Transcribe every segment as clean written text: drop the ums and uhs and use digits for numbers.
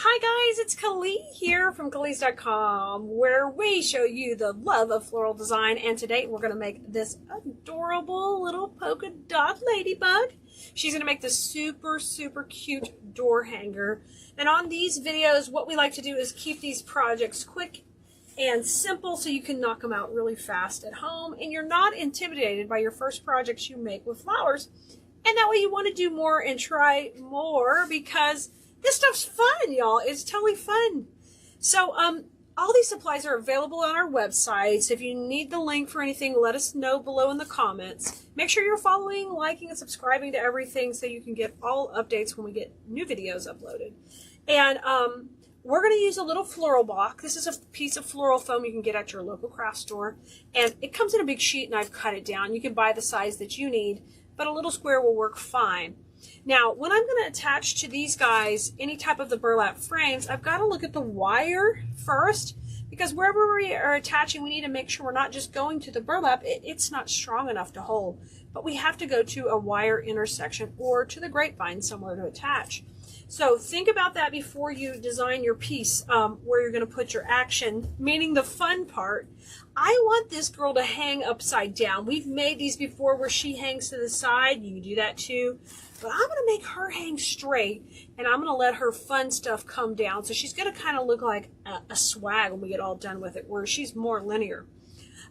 Hi guys, it's Kelea here from Keleas.com, where we show you the love of floral design, and today we're going to make this adorable little polka dot ladybug. She's going to make this super cute door hanger. And on these videos, what we like to do is keep these projects quick and simple so you can knock them out really fast at home and you're not intimidated by your first projects you make with flowers. And that way you want to do more and try more because this stuff's fun, y'all. It's totally fun. So, all these supplies are available on our website. So if you need the link for anything, let us know below in the comments. Make sure you're following, liking, and subscribing to everything so you can get all updates when we get new videos uploaded. And we're going to use a little floral block. This is a piece of floral foam you can get at your local craft store. And it comes in a big sheet, and I've cut it down. You can buy the size that you need, but a little square will work fine. Now, when I'm going to attach to these guys any type of the burlap frames, I've got to look at the wire first, because wherever we are attaching, we need to make sure we're not just going to the burlap. It's not strong enough to hold, but we have to go to a wire intersection or to the grapevine somewhere to attach. So think about that before you design your piece, where you're going to put your action, meaning the fun part. I want this girl to hang upside down. We've made these before where she hangs to the side. You can do that too. But I'm going to make her hang straight, and I'm going to let her fun stuff come down. So she's going to kind of look like a swag when we get all done with it, where she's more linear.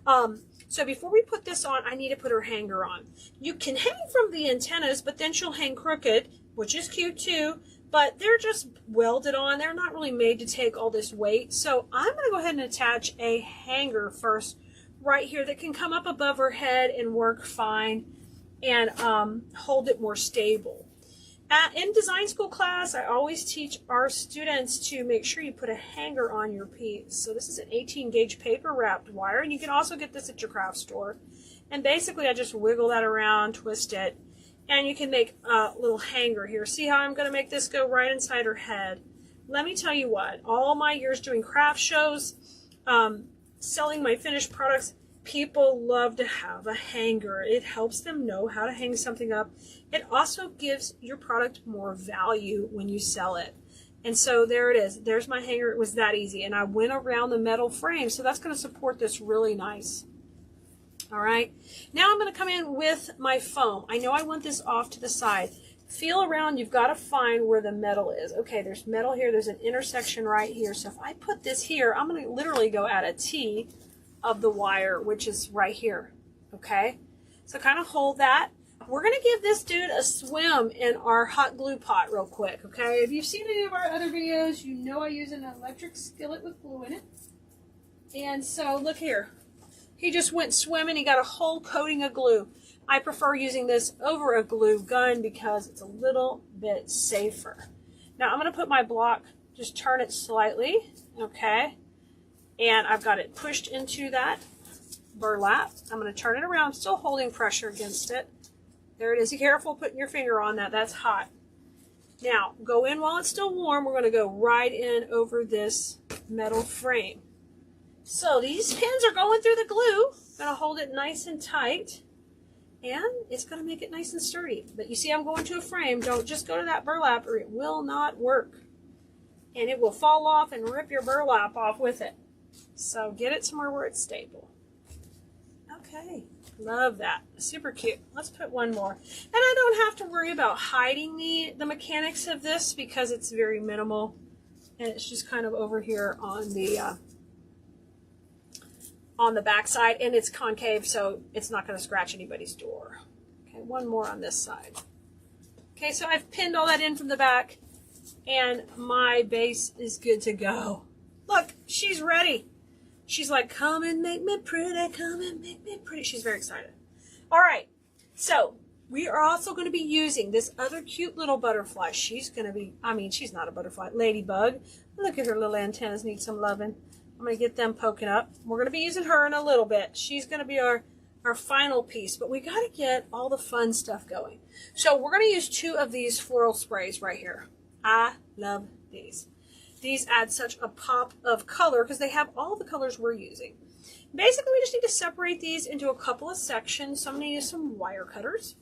So before we put this on, I need to put her hanger on. You can hang from the antennas, but then she'll hang crooked, which is cute too. But they're just welded on. They're not really made to take all this weight. So I'm going to go ahead and attach a hanger first right here that can come up above her head and work fine and hold it more stable. In design school class, I always teach our students to make sure you put a hanger on your piece. So this is an 18 gauge paper wrapped wire, and you can also get this at your craft store. And basically I just wiggle that around, twist it, and you can make a little hanger here. See how I'm going to make this go right inside her head? Let me tell you what, all my years doing craft shows, selling my finished products, people love to have a hanger. It helps them know how to hang something up. It also gives your product more value when you sell it. And so there it is. There's my hanger. It was that easy. And I went around the metal frame, so that's going to support this really nice. All right. Now I'm going to come in with my foam. I know I want this off to the side. Feel around. You've got to find where the metal is. Okay, there's metal here. There's an intersection right here. So if I put this here, I'm going to literally go at a T of the wire, which is right here. Okay, so kind of hold that. We're going to give this dude a swim in our hot glue pot real quick. Okay, if you've seen any of our other videos, you know I use an electric skillet with glue in it. And so look here, he just went swimming. He got a whole coating of glue. I prefer using this over a glue gun because it's a little bit safer. Now I'm going to put my block, just turn it slightly. Okay, and I've got it pushed into that burlap. I'm going to turn it around. I'm still holding pressure against it. There it is. Be careful putting your finger on that. That's hot. Now, go in while it's still warm. We're going to go right in over this metal frame. So these pins are going through the glue. I'm going to hold it nice and tight. And it's going to make it nice and sturdy. But you see I'm going to a frame. Don't just go to that burlap or it will not work. And it will fall off and rip your burlap off with it. So get it somewhere where it's stable. Okay, love that. Super cute. Let's put one more. And I don't have to worry about hiding the mechanics of this because it's very minimal. And it's just kind of over here on the back side. And it's concave, so it's not going to scratch anybody's door. Okay, one more on this side. Okay, so I've pinned all that in from the back. And my base is good to go. Look, she's ready. She's like, come and make me pretty, come and make me pretty. She's very excited. All right, so we are also going to be using this other cute little butterfly. She's going to be, I mean, she's not a butterfly, ladybug. Look at her little antennas, need some loving. I'm going to get them poking up. We're going to be using her in a little bit. She's going to be our final piece, but we got to get all the fun stuff going. So we're going to use 2 of these floral sprays right here. I love these. These add such a pop of color because they have all the colors we're using. Basically, we just need to separate these into a couple of sections. So I'm going to use some wire cutters.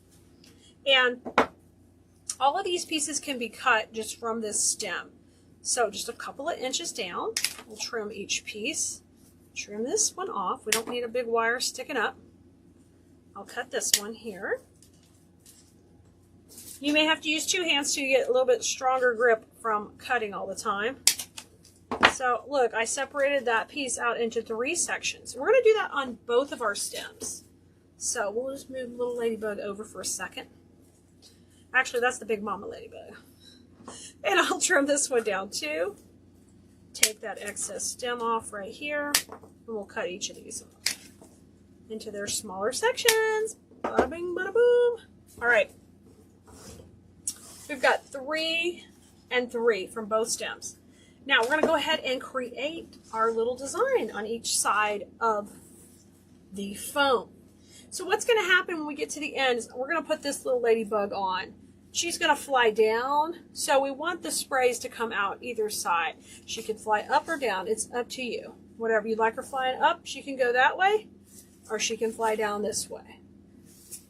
And all of these pieces can be cut just from this stem. So just a couple of inches down, we'll trim each piece. Trim this one off. We don't need a big wire sticking up. I'll cut this one here. You may have to use 2 hands to get a little bit stronger grip from cutting all the time. So look, I separated that piece out into 3 sections. We're going to do that on both of our stems. So we'll just move little ladybug over for a second. Actually, that's the big mama ladybug. And I'll trim this one down too. Take that excess stem off right here, and we'll cut each of these off into their smaller sections. Bada bing, bada boom. All right. We've got 3 and 3 from both stems. Now we're going to go ahead and create our little design on each side of the foam. So what's going to happen when we get to the end is we're going to put this little ladybug on. She's going to fly down, so we want the sprays to come out either side. She can fly up or down. It's up to you. Whatever you'd like her flying up, she can go that way, or she can fly down this way.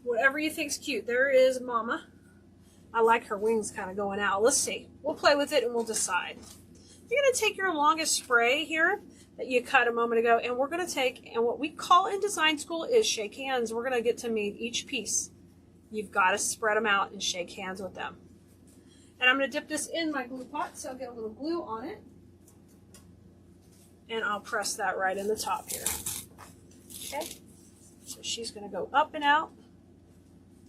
Whatever you think's cute. There is Mama. I like her wings kind of going out. Let's see. We'll play with it and we'll decide. You're going to take your longest spray here that you cut a moment ago, and we're going to take, and what we call in design school is shake hands. We're going to get to meet each piece. You've got to spread them out and shake hands with them. And I'm going to dip this in my glue pot, so I'll get a little glue on it. And I'll press that right in the top here. Okay? So she's going to go up and out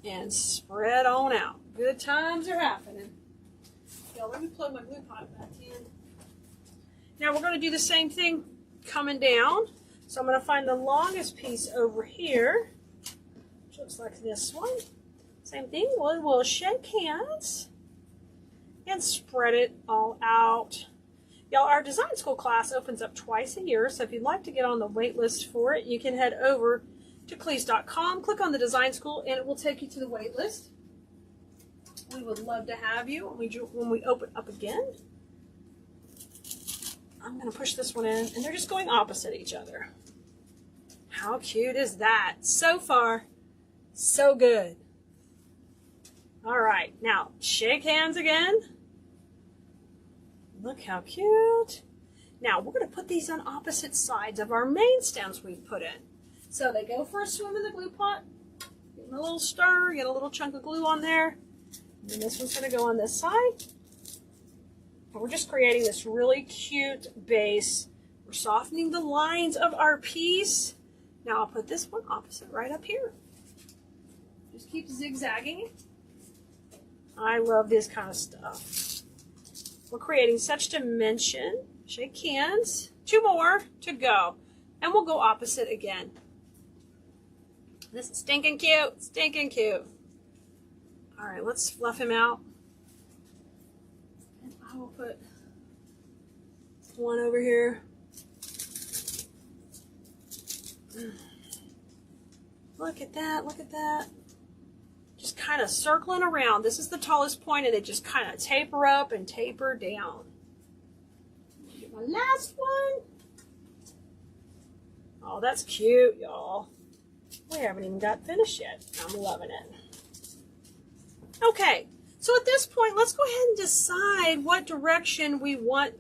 and spread on out. Good times are happening. Now let me plug my glue pot back in. Now we're going to do the same thing coming down. So I'm going to find the longest piece over here, which looks like this one. Same thing, we'll shake hands and spread it all out. Y'all, our design school class opens up twice a year, so if you'd like to get on the wait list for it, you can head over to Keleas.com, click on the design school, and it will take you to the wait list. We would love to have you when we open up again. I'm going to push this one in, and they're just going opposite each other. How cute is that? So far, so good. All right, now shake hands again. Look how cute. Now we're going to put these on opposite sides of our main stems we've put in. So they go for a swim in the glue pot, get a little stir, get a little chunk of glue on there. And then this one's going to go on this side. And we're just creating this really cute base. We're softening the lines of our piece. Now I'll put this one opposite right up here. Just keep zigzagging. I love this kind of stuff. We're creating such dimension. Shake hands. 2 more to go. And we'll go opposite again. This is stinking cute. Stinking cute. All right, let's fluff him out. And I will put one over here. Look at that. Look at that. Just kind of circling around. This is the tallest point, and they just kind of taper up and taper down. Get my last one. Oh, that's cute, y'all. We haven't even got finished yet. I'm loving it. Okay, so at this point, let's go ahead and decide what direction we want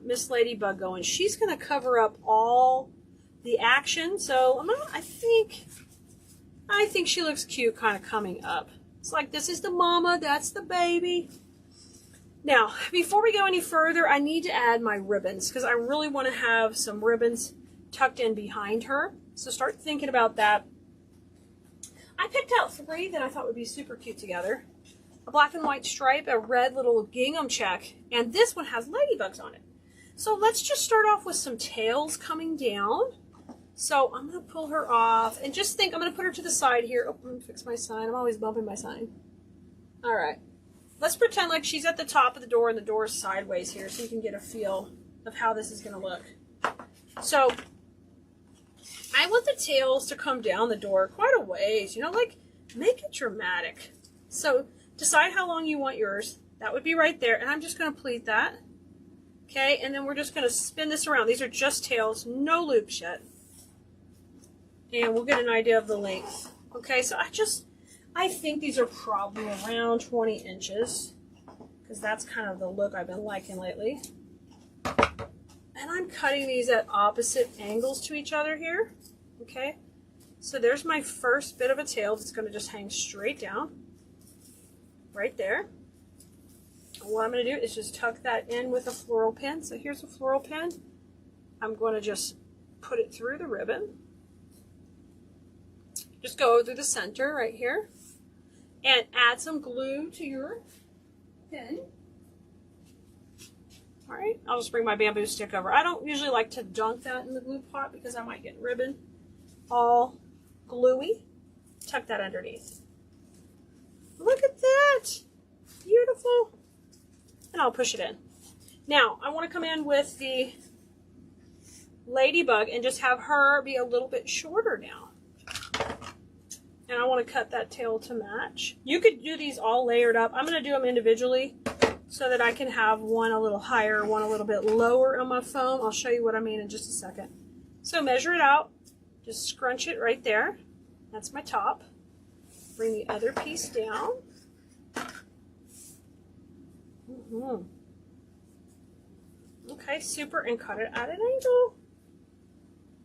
Miss Ladybug going. She's going to cover up all the action, so I think she looks cute kind of coming up. It's like this is the mama, that's the baby. Now, before we go any further, I need to add my ribbons because I really want to have some ribbons tucked in behind her. So start thinking about that. I picked out 3 that I thought would be super cute together. A black and white stripe, a red little gingham check, and this one has ladybugs on it. So let's just start off with some tails coming down. So I'm going to pull her off and just think, I'm going to put her to the side here. Oh, I'm going to fix my sign. I'm always bumping my sign. All right. Let's pretend like she's at the top of the door and the door is sideways here so you can get a feel of how this is going to look. So I want the tails to come down the door quite a ways, you know, like make it dramatic. So decide how long you want yours. That would be right there. And I'm just going to pleat that. Okay. And then we're just going to spin this around. These are just tails, no loops yet. And we'll get an idea of the length. Okay, so I think these are probably around 20 inches because that's kind of the look I've been liking lately. And I'm cutting these at opposite angles to each other here. Okay, so there's my first bit of a tail that's going to just hang straight down right there. And what I'm going to do is just tuck that in with a floral pin. So here's a floral pin. I'm going to just put it through the ribbon. Just go through the center right here and add some glue to your pin. All right, I'll just bring my bamboo stick over. I don't usually like to dunk that in the glue pot because I might get ribbon all gluey. Tuck that underneath. Look at that. Beautiful. And I'll push it in. Now, I want to come in with the ladybug and just have her be a little bit shorter now. And I want to cut that tail to match. You could do these all layered up. I'm going to do them individually so that I can have one a little higher, one a little bit lower on my foam. I'll show you what I mean in just a second. So measure it out. Just scrunch it right there. That's my top. Bring the other piece down. Okay, super, and cut it at an angle.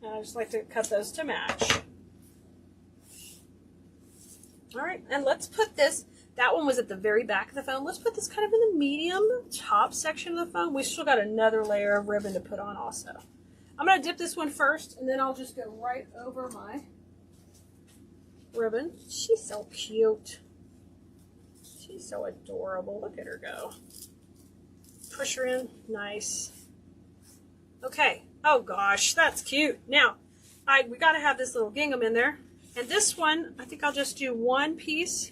And I just like to cut those to match. All right, and let's put this, that one was at the very back of the foam. Let's put this kind of in the medium top section of the foam. We still got another layer of ribbon to put on also. I'm gonna dip this one first, and then I'll just go right over my ribbon. She's so cute. She's so adorable. Look at her go. Push her in, nice. Okay, oh gosh, that's cute. Now, we gotta have this little gingham in there. And this one, I think I'll just do one piece.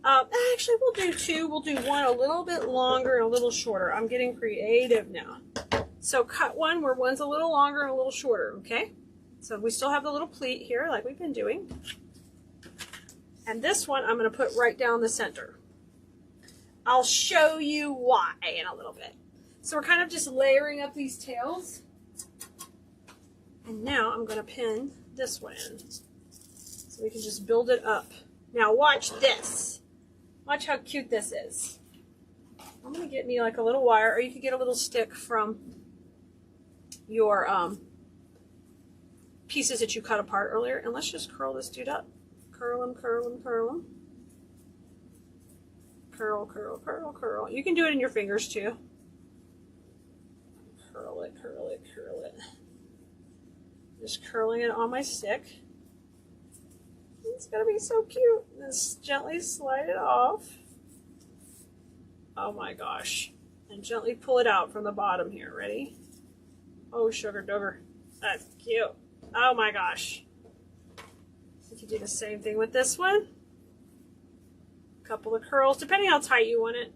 Actually, we'll do two. We'll do one a little bit longer and a little shorter. I'm getting creative now. So cut one where one's a little longer and a little shorter, okay? So we still have the little pleat here like we've been doing. And this one I'm going to put right down the center. I'll show you why in a little bit. So we're kind of just layering up these tails. And now I'm going to pin this one in. So we can just build it up. Now watch this. Watch how cute this is. I'm going to get me like a little wire, or you could get a little stick from your pieces that you cut apart earlier. And let's just curl this dude up. Curl him, curl him, curl him. Curl, curl, curl, curl. You can do it in your fingers too. Curl it, curl it, curl it. Just curling it on my stick. It's gonna be so cute. Just gently slide it off. Oh my gosh. And gently pull it out from the bottom here. Ready? Oh, sugar dooger. That's cute. Oh my gosh. You can do the same thing with this one. A couple of curls, depending how tight you want it.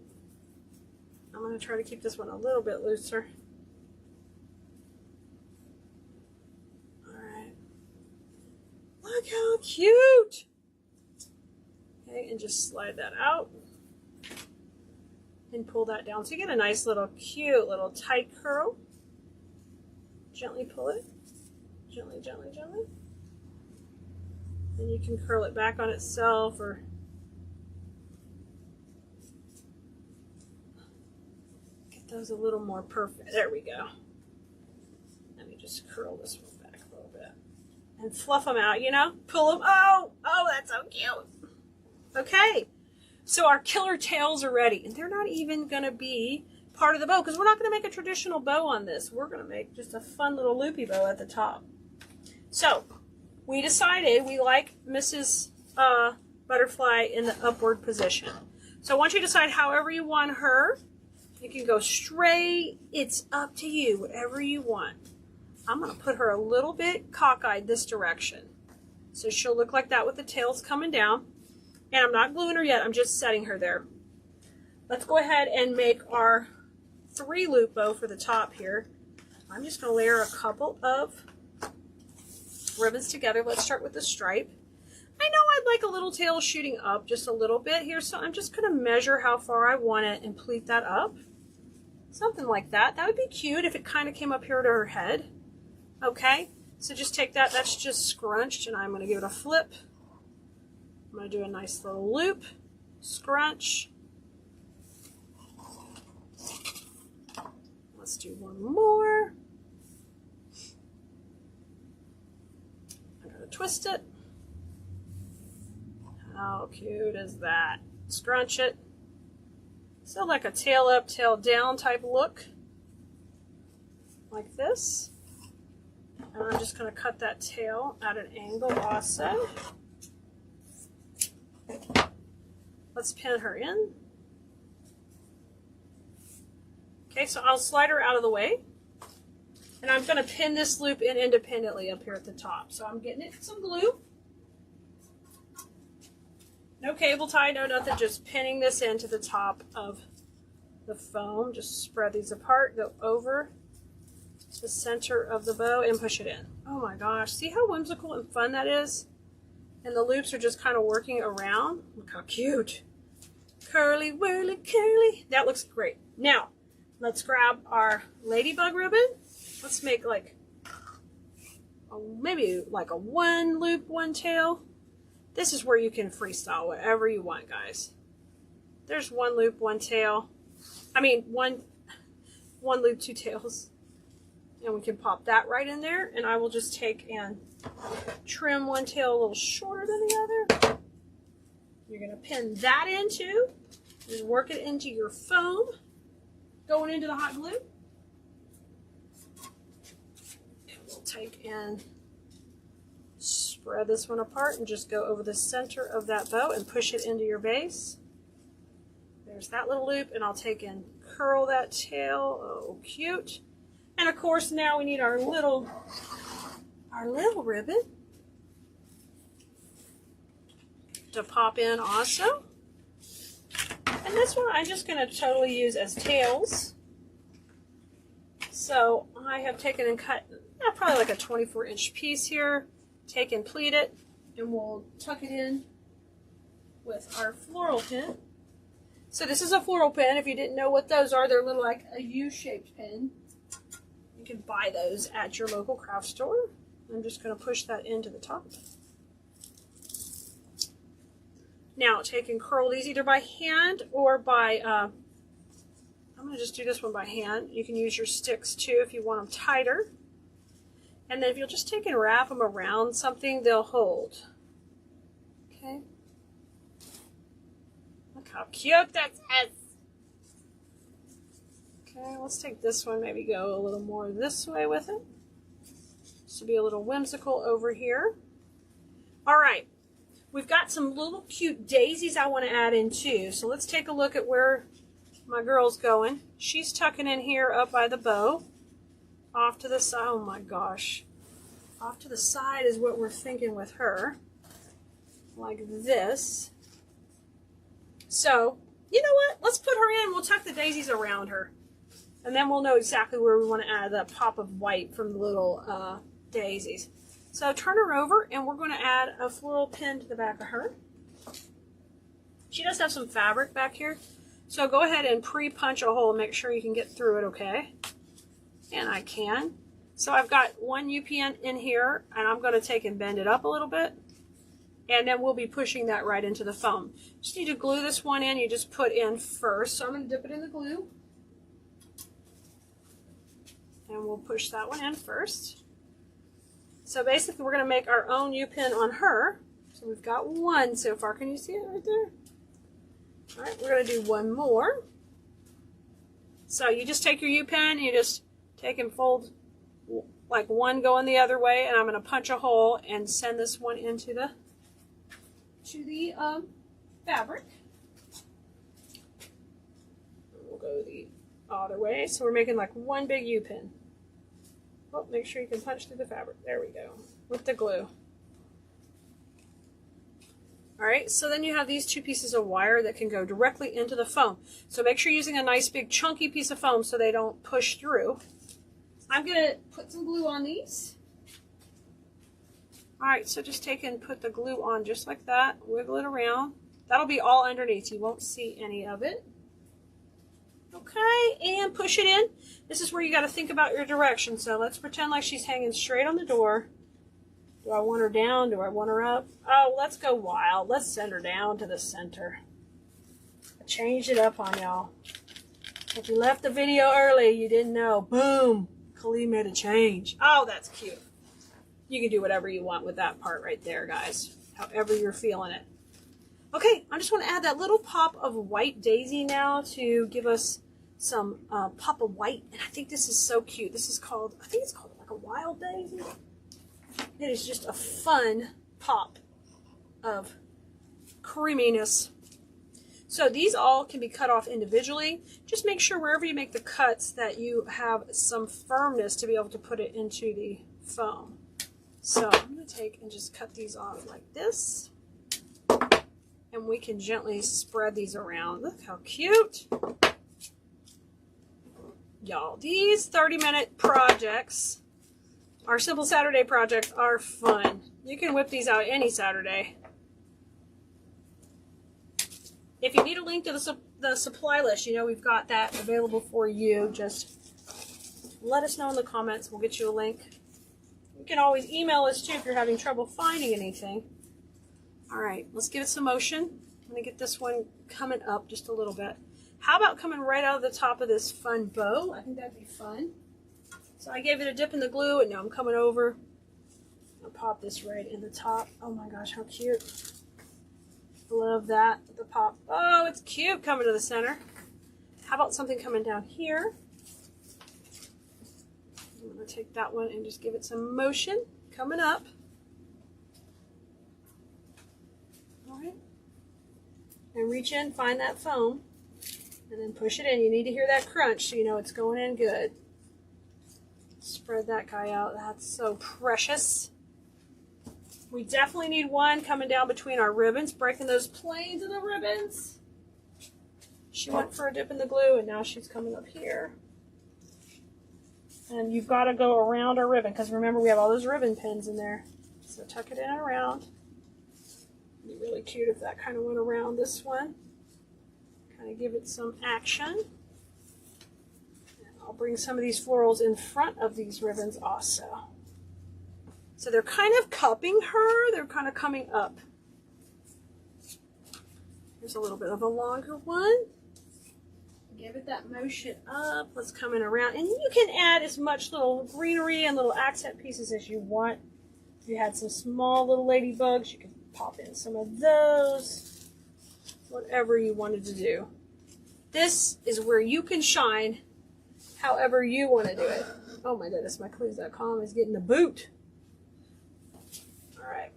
I'm going to try to keep this one a little bit looser. Alright. Look how cute! Okay, and just slide that out. And pull that down. So you get a nice little cute little tight curl. Gently pull it. Gently, gently, gently. Then you can curl it back on itself or get those a little more perfect. There we go. Let me just curl this one back a little bit. And fluff them out, you know? Pull them. Oh, that's so cute. Okay. So our killer tails are ready. And they're not even going to be part of the bow because we're not going to make a traditional bow on this. We're going to make just a fun little loopy bow at the top. So we decided we like Mrs. Butterfly in the upward position. So I want you to decide however you want her. You can go straight. It's up to you, whatever you want. I'm going to put her a little bit cockeyed this direction. So she'll look like that with the tails coming down. And I'm not gluing her yet. I'm just setting her there. Let's go ahead and make our 3-loop bow for the top here. I'm just going to layer a couple of ribbons together. Let's start with the stripe. I know I'd like a little tail shooting up just a little bit here, so I'm just going to measure how far I want it and pleat that up. Something like that. That would be cute if it kind of came up here to her head. Okay, so just take that. That's just scrunched, and I'm going to give it a flip. I'm going to do a nice little loop, scrunch. I'm Let's do one more. I'm going to twist it. How cute is that? Scrunch it. So like a tail up, tail down type look. Like this. And I'm just going to cut that tail at an angle also. Let's pin her in. Okay, so I'll slide her out of the way. And I'm going to pin this loop in independently up here at the top. So I'm getting it some glue. No cable tie, no nothing, just pinning this into the top of the foam. Just spread these apart, go over to the center of the bow and push it in. Oh my gosh, see how whimsical and fun that is? And the loops are just kind of working around. Look how cute. Curly, whirly, curly. That looks great. Now, let's grab our ladybug ribbon. Let's make like, maybe like a one loop, one tail. This is where you can freestyle whatever you want, guys. There's one loop, one tail. I mean, one loop, two tails. And we can pop that right in there. And I will just take and trim one tail a little shorter than the other. You're going to pin that in too. Just work it into your foam. Going into the hot glue. And we'll take and spread this one apart and just go over the center of that bow and push it into your base. There's that little loop, and I'll take and curl that tail. Oh, cute. And of course now we need our little ribbon to pop in also. And this one I'm just going to totally use as tails. So I have taken and cut probably like a 24-inch piece here. Take and pleat it, and we'll tuck it in with our floral pin. So this is a floral pin. If you didn't know what those are, they're little like a U-shaped pin. You can buy those at your local craft store. I'm just going to push that into the top. Now take and curl these either by hand or by, I'm going to just do this one by hand. You can use your sticks too if you want them tighter. And then if you'll just take and wrap them around something, they'll hold. Okay. Look how cute that is. Okay, let's take this one, maybe go a little more this way with it. This will be a little whimsical over here. All right. We've got some little cute daisies I want to add in too. So let's take a look at where my girl's going. She's tucking in here up by the bow. Off to the side, oh my gosh. Off to the side is what we're thinking with her. Like this. So, you know what? Let's put her in. We'll tuck the daisies around her. And then we'll know exactly where we want to add that pop of white from the little daisies. So turn her over, and we're going to add a floral pin to the back of her. She does have some fabric back here. So go ahead and pre-punch a hole and make sure you can get through it okay. And I can. So I've got one U-pin in here, and I'm going to take and bend it up a little bit. And then we'll be pushing that right into the foam. Just need to glue this one in. You just put in first. So I'm going to dip it in the glue. And we'll push that one in first. So basically we're going to make our own U-pin on her. So we've got one so far. Can you see it right there? All right, we're going to do one more. So you just take your U-pin and you just take and fold like one going the other way, and I'm going to punch a hole and send this one into the fabric. We'll go the other way. So we're making like one big U-pin. Oh, make sure you can punch through the fabric. There we go. With the glue. All right, so then you have these two pieces of wire that can go directly into the foam. So make sure you're using a nice big chunky piece of foam so they don't push through. I'm going to put some glue on these. All right, so just take and put the glue on just like that. Wiggle it around. That'll be all underneath. You won't see any of it. Okay, and push it in. This is where you got to think about your direction. So let's pretend like she's hanging straight on the door. Do I want her down? Do I want her up? Oh, let's go wild. Let's send her down to the center. I changed it up on y'all. If you left the video early, you didn't know. Boom! Kelea made a change. Oh, that's cute. You can do whatever you want with that part right there, guys. However you're feeling it. Okay, I just want to add that little pop of white daisy now to give us some pop of white. And I think this is so cute. This is called, I think it's called like a wild daisy. It is just a fun pop of creaminess. So these all can be cut off individually. Just make sure wherever you make the cuts that you have some firmness to be able to put it into the foam. So I'm going to take and just cut these off like this. And we can gently spread these around. Look how cute. Y'all, these 30-minute projects, our Simple Saturday projects, are fun. You can whip these out any Saturday. If you need a link to the supply list, you know we've got that available for you. Just let us know in the comments. We'll get you a link. You can always email us too if you're having trouble finding anything. All right, let's give it some motion. I'm going to get this one coming up just a little bit. How about coming right out of the top of this fun bow? I think that'd be fun. So I gave it a dip in the glue, and now I'm coming over. I'll pop this right in the top. Oh my gosh, how cute. Love that, the pop. Oh, it's cute coming to the center. How about something coming down here? I'm going to take that one and just give it some motion coming up. All right. And reach in, find that foam, and then push it in. You need to hear that crunch so you know it's going in good. Spread that guy out. That's so precious. We definitely need one coming down between our ribbons, breaking those planes of the ribbons. She went for a dip in the glue, and now she's coming up here. And you've got to go around our ribbon, because remember, we have all those ribbon pins in there. So tuck it in and around. It'd be really cute if that kind of went around this one. Kind of give it some action. And I'll bring some of these florals in front of these ribbons also. So they're kind of cupping her. They're kind of coming up. Here's a little bit of a longer one. Give it that motion up. Let's come in around. And you can add as much little greenery and little accent pieces as you want. If you had some small little ladybugs, you can pop in some of those. Whatever you wanted to do. This is where you can shine however you want to do it. Oh my goodness, my Keleas.com is getting the boot. All right.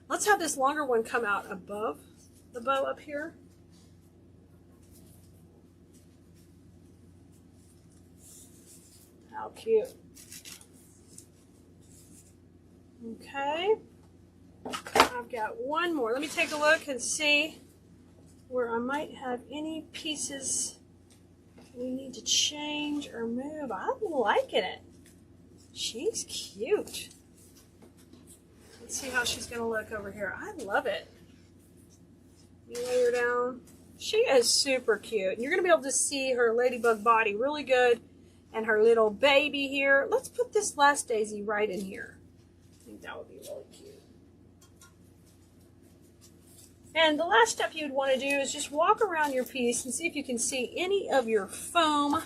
Let's have this longer one come out above the bow up here. How cute. Okay. I've got one more. Let me take a look and see where I might have any pieces we need to change or move. I'm liking it. She's cute. Let's see how she's going to look over here. I love it. You lay her down. She is super cute. And you're going to be able to see her ladybug body really good. And her little baby here. Let's put this last daisy right in here. I think that would be really cute. And the last step you'd want to do is just walk around your piece and see if you can see any of your foam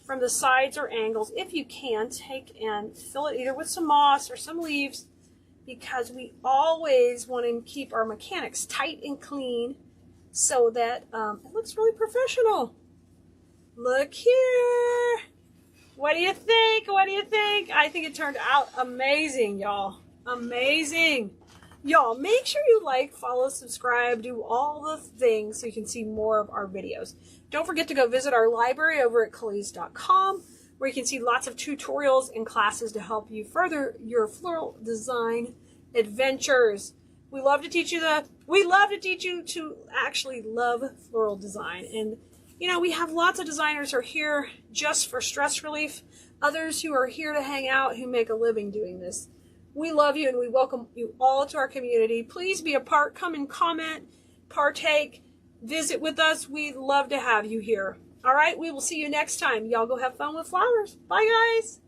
from the sides or angles. If you can, take and fill it either with some moss or some leaves, because we always want to keep our mechanics tight and clean so that it looks really professional. Look here. What do you think? What do you think? I think it turned out amazing, y'all. Amazing. Y'all, make sure you like, follow, subscribe, do all the things so you can see more of our videos. Don't forget to go visit our library over at Keleas.com, where you can see lots of tutorials and classes to help you further your floral design adventures. We love to teach you to actually love floral design. And you know, we have lots of designers who are here just for stress relief, others who are here to hang out, who make a living doing this. We love you and we welcome you all to our community. Please be a part, come and comment, partake, visit with us. We'd love to have you here. All right, we will see you next time. Y'all go have fun with flowers. Bye, guys.